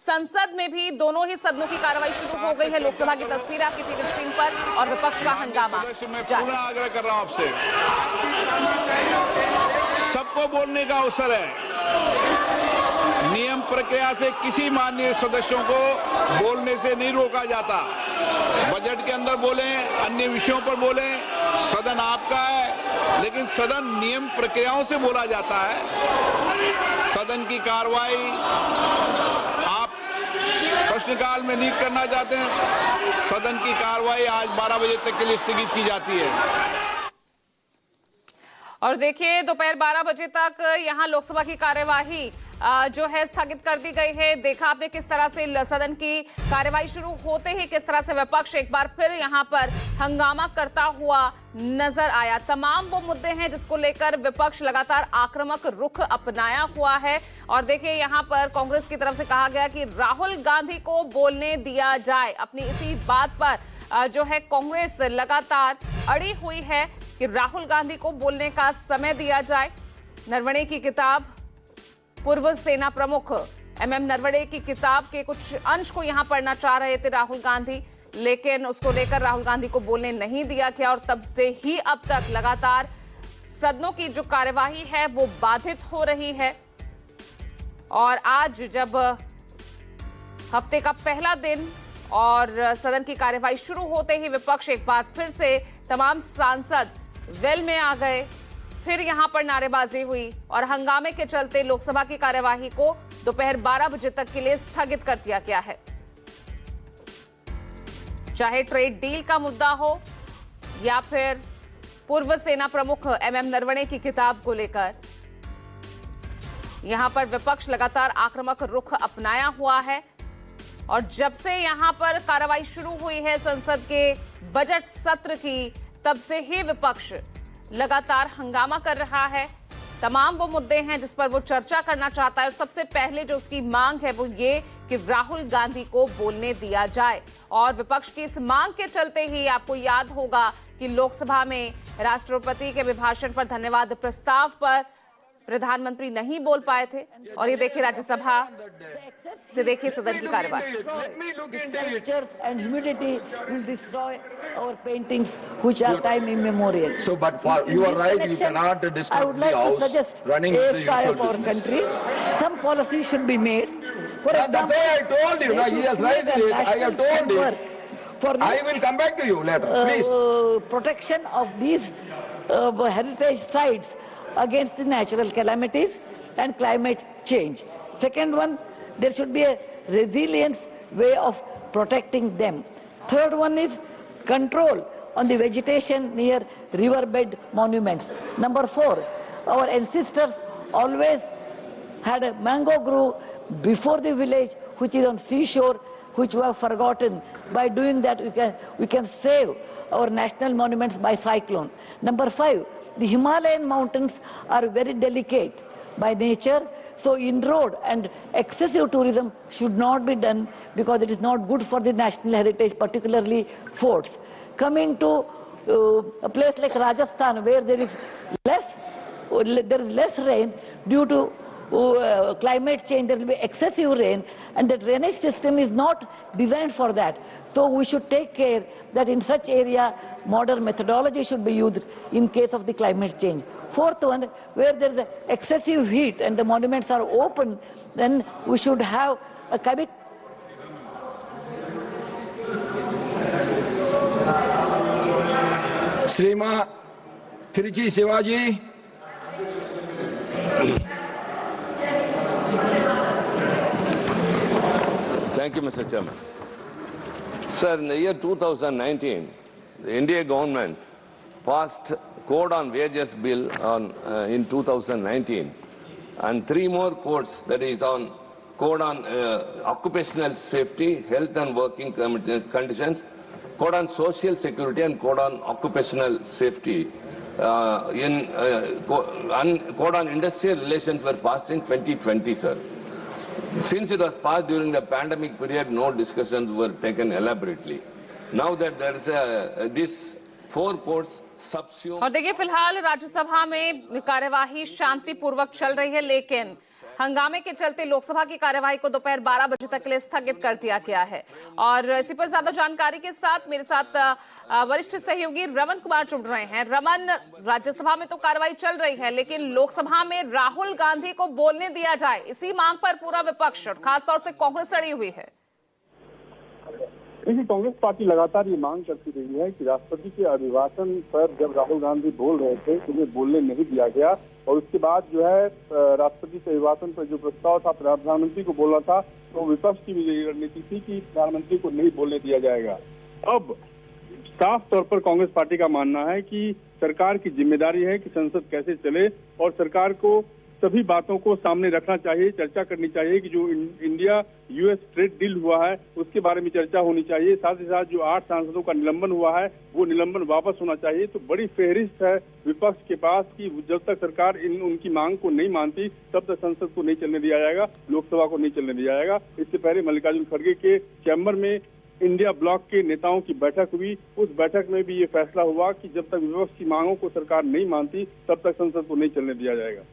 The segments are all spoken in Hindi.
संसद में भी दोनों ही सदनों की कार्रवाई शुरू हो गई है। लोकसभा की तस्वीर आपकी टीवी स्क्रीन पर और विपक्ष का हंगामा जारी। आग्रह कर रहा हूं आपसे, सबको बोलने का अवसर है। नियम प्रक्रिया से किसी माननीय सदस्यों को बोलने से नहीं रोका जाता। बजट के अंदर बोलें, अन्य विषयों पर बोलें, सदन आपका है, लेकिन सदन नियम प्रक्रियाओं से बोला जाता है। सदन की कार्रवाई आप प्रश्नकाल में नहीं करना चाहते हैं, सदन की कार्रवाई आज 12 बजे तक के लिए स्थगित की जाती है। और देखिए दोपहर 12 बजे तक यहां लोकसभा की कार्यवाही जो है स्थगित कर दी गई है। देखा आपने किस तरह से सदन की कार्यवाही शुरू होते ही किस तरह से विपक्ष एक बार फिर यहां पर हंगामा करता हुआ नजर आया। तमाम वो मुद्दे हैं जिसको लेकर विपक्ष लगातार आक्रामक रुख अपनाया हुआ है। और देखिए यहां पर कांग्रेस की तरफ से कहा गया कि राहुल गांधी को बोलने दिया जाए। अपनी इसी बात पर जो है कांग्रेस लगातार अड़ी हुई है कि राहुल गांधी को बोलने का समय दिया जाए। नरवणे की किताब, पूर्व सेना प्रमुख एमएम नरवणे की किताब के कुछ अंश को यहां पढ़ना चाह रहे थे राहुल गांधी, लेकिन उसको लेकर राहुल गांधी को बोलने नहीं दिया गया और तब से ही अब तक लगातार सदनों की जो कार्यवाही है वो बाधित हो रही है। और आज जब हफ्ते का पहला दिन और सदन की कार्यवाही शुरू होते ही विपक्ष एक बार फिर से तमाम सांसद वेल में आ गए। फिर यहां पर नारेबाजी हुई और हंगामे के चलते लोकसभा की कार्यवाही को दोपहर 12 बजे तक के लिए स्थगित कर दिया गया है। चाहे ट्रेड डील का मुद्दा हो या फिर पूर्व सेना प्रमुख एमएम नरवणे की किताब को लेकर यहां पर विपक्ष लगातार आक्रामक रुख अपनाया हुआ है। और जब से यहां पर कार्रवाई शुरू हुई है संसद के बजट सत्र की, तब से ही विपक्ष लगातार हंगामा कर रहा है। तमाम वो मुद्दे हैं जिस पर वो चर्चा करना चाहता है और सबसे पहले जो उसकी मांग है वो ये कि राहुल गांधी को बोलने दिया जाए। और विपक्ष की इस मांग के चलते ही आपको याद होगा कि लोकसभा में राष्ट्रपति के अभिभाषण पर धन्यवाद प्रस्ताव पर प्रधानमंत्री नहीं बोल पाए थे। और ये देखिए राज्यसभा से देखिए सदन की कार्यवाही। And humidity will destroy our paintings, which are time immemorial. So, but for you are right, you cannot disturb I would like the to house suggest running a the side usual of our business. country. Some policy should be made. For That's example, why I told you. they He should has create raised a it. I have told national you. framework for I will come back to you later, please. protection of these heritage sites against the natural calamities and climate change. Second one, there should be a resilience way of protecting them. Third one is control on the vegetation near riverbed monuments. Number 4, our ancestors always had a mango grove before the village, which is on seashore, which we have forgotten. By doing that, we can save our national monuments by cyclone. Number 5, the Himalayan mountains are very delicate by nature, so inroad and excessive tourism should not be done because it is not good for the national heritage, particularly forts. Coming to a place like Rajasthan, where there is less rain due to climate change, there will be excessive rain, and the drainage system is not designed for that. So we should take care that in such area modern methodology should be used in case of the climate change. Fourth one, where there is excessive heat and the monuments are open, then we should have a chemical. Srima Tiruchi Shivaji. Thank you, Mr. Chairman. Sir, in the year 2019, the NDA government passed Code on Wages Bill in 2019 and 3 more codes, that is on Code on Occupational Safety, Health and Working Conditions, Code on Social Security and Code on Occupational Safety. Code on Industrial Relations were passed in 2020, sir. Since it was passed during the pandemic period, no discussions were taken elaborately. Now that there is this 4 codes subsume. और देखिए फिलहाल राज्यसभा में कार्यवाही शांतिपूर्वक चल रही है, लेकिन हंगामे के चलते लोकसभा की कार्यवाही को दोपहर 12 बजे तक के लिए स्थगित कर दिया गया है। और इसी पर ज्यादा जानकारी के साथ मेरे साथ वरिष्ठ सहयोगी रमन कुमार जुड़ रहे हैं। रमन, राज्यसभा में तो कार्रवाई चल रही है, लेकिन लोकसभा में राहुल गांधी को बोलने दिया जाए, इसी मांग पर पूरा विपक्ष और खासतौर से कांग्रेस अड़ी हुई है। देखिए, कांग्रेस पार्टी लगातार ये मांग करती रही है कि राष्ट्रपति के अभिभाषण पर जब राहुल गांधी बोल रहे थे उन्हें बोलने नहीं दिया गया, और उसके बाद जो है राष्ट्रपति के अभिभाषण पर जो प्रस्ताव था प्रधानमंत्री को बोलना था, तो विपक्ष की भी यही रणनीति थी कि प्रधानमंत्री को नहीं बोलने दिया जाएगा। अब साफ तौर पर कांग्रेस पार्टी का मानना है कि सरकार की जिम्मेदारी है कि संसद कैसे चले, और सरकार को सभी बातों को सामने रखना चाहिए, चर्चा करनी चाहिए कि जो इंडिया यूएस ट्रेड डील हुआ है उसके बारे में चर्चा होनी चाहिए। साथ ही साथ जो 8 सांसदों का निलंबन हुआ है वो निलंबन वापस होना चाहिए। तो बड़ी फेहरिस्त है विपक्ष के पास कि जब तक सरकार उनकी मांग को नहीं मानती तब तक संसद को नहीं चलने दिया जाएगा, लोकसभा को नहीं चलने दिया जाएगा। इससे पहले मल्लिकार्जुन खड़गे के चैम्बर में इंडिया ब्लॉक के नेताओं की बैठक हुई, उस बैठक में भी ये फैसला हुआ कि जब तक विपक्ष की मांगों को सरकार नहीं मानती तब तक संसद को नहीं चलने दिया जाएगा।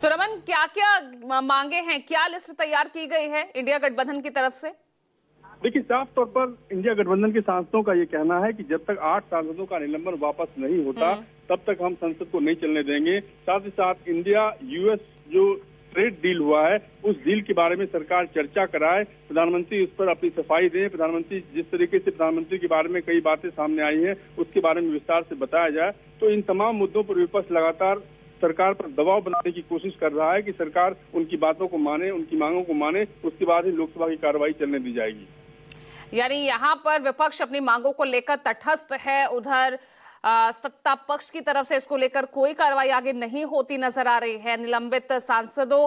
तो रमन, क्या क्या मांगे हैं, क्या लिस्ट तैयार की गई है इंडिया गठबंधन की तरफ से? देखिए, साफ तौर पर इंडिया गठबंधन के सांसदों का ये कहना है कि जब तक 8 सांसदों का निलंबन वापस नहीं होता तब तक हम संसद को नहीं चलने देंगे। साथ ही साथ इंडिया यूएस जो ट्रेड डील हुआ है उस डील के बारे में सरकार चर्चा कराए, प्रधानमंत्री उस पर अपनी सफाई दें, प्रधानमंत्री जिस तरीके से प्रधानमंत्री के बारे में कई बातें सामने आई हैं उसके बारे में विस्तार से बताया जाए। तो इन तमाम मुद्दों पर विपक्ष लगातार सरकार पर दबाव बनाने की कोशिश कर रहा है कि सरकार उनकी बातों को माने, उनकी मांगों को माने, उसके बाद ही लोकसभा की कार्रवाई चलने दी जाएगी। यानी यहाँ पर विपक्ष अपनी मांगों को लेकर तटस्थ है, उधर सत्ता पक्ष की तरफ से इसको लेकर कोई कार्रवाई आगे नहीं होती नजर आ रही है। निलंबित सांसदों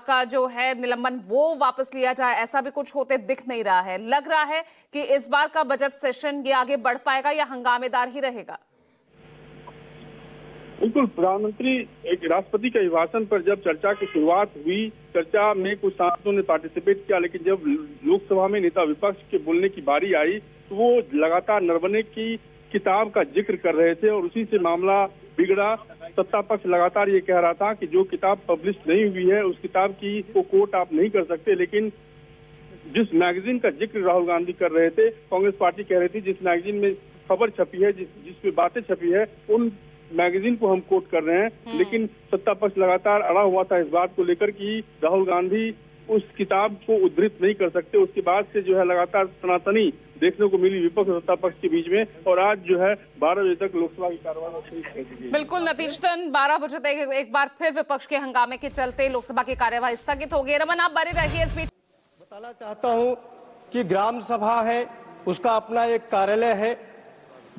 का जो है निलंबन वो वापस लिया जाए, ऐसा भी कुछ होते दिख नहीं रहा है। लग रहा है कि इस बार का बजट सेशन ये आगे बढ़ पाएगा या हंगामेदार ही रहेगा? बिल्कुल, प्रधानमंत्री एक राष्ट्रपति के अभिभाषण पर जब चर्चा की शुरुआत हुई, चर्चा में कुछ सांसदों ने पार्टिसिपेट किया, लेकिन जब लोकसभा में नेता विपक्ष के बोलने की बारी आई तो वो लगातार नरवणे की किताब का जिक्र कर रहे थे और उसी से मामला बिगड़ा। सत्ता पक्ष लगातार ये कह रहा था कि जो किताब पब्लिश नहीं हुई है उस किताब की को कोट आप नहीं कर सकते, लेकिन जिस मैगजीन का जिक्र राहुल गांधी कर रहे थे, कांग्रेस पार्टी कह रही थी जिस मैगजीन में खबर छपी है, जिसपे बातें छपी है, उन मैगजीन को हम कोट कर रहे हैं। लेकिन सत्ता पक्ष लगातार अड़ा हुआ था इस बात को लेकर कि राहुल गांधी उस किताब को उद्धृत नहीं कर सकते। उसके बाद से जो है लगातार सनातनी देखने को मिली विपक्ष और सत्ता पक्ष के बीच में, और आज जो है 12 बजे तक लोकसभा की कार्यवाही बिल्कुल नतीजतन 12 बजे तक एक बार फिर विपक्ष के हंगामे के चलते लोकसभा की कार्यवाही स्थगित हो गई। रमन, आप बने रहिए। इस बीच बताना चाहता हूं कि ग्राम सभा है, उसका अपना एक कार्यालय है,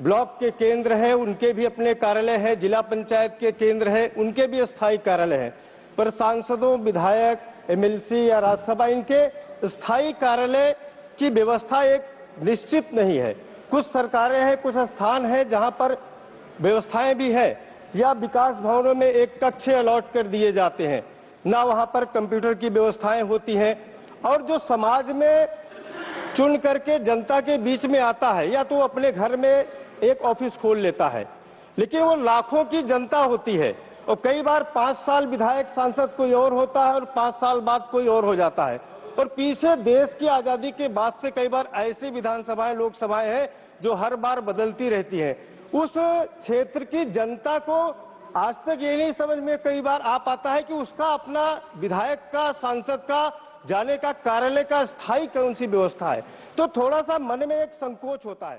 ब्लॉक के केंद्र है उनके भी अपने कार्यालय है, जिला पंचायत के केंद्र है उनके भी स्थायी कार्यालय है, पर सांसदों, विधायक, एमएलसी या राज्यसभा इनके स्थायी कार्यालय की व्यवस्था एक निश्चित नहीं है। कुछ सरकारें हैं, कुछ स्थान है जहां पर व्यवस्थाएं भी है, या विकास भवनों में एक कक्ष अलॉट कर दिए जाते हैं, ना वहां पर कंप्यूटर की व्यवस्थाएं होती हैं। और जो समाज में चुन करके जनता के बीच में आता है, या तो अपने घर में एक ऑफिस खोल लेता है, लेकिन वो लाखों की जनता होती है और कई बार 5 साल विधायक सांसद कोई और होता है और 5 साल बाद कोई और हो जाता है। और पीछे देश की आजादी के बाद से कई बार ऐसी विधानसभाएं, लोकसभाएं हैं जो हर बार बदलती रहती हैं। उस क्षेत्र की जनता को आज तक ये नहीं समझ में कई बार आ पाता है कि उसका अपना विधायक का, सांसद का जाने का कार्यालय का स्थायी कौन सी व्यवस्था है। तो थोड़ा सा मन में एक संकोच होता है।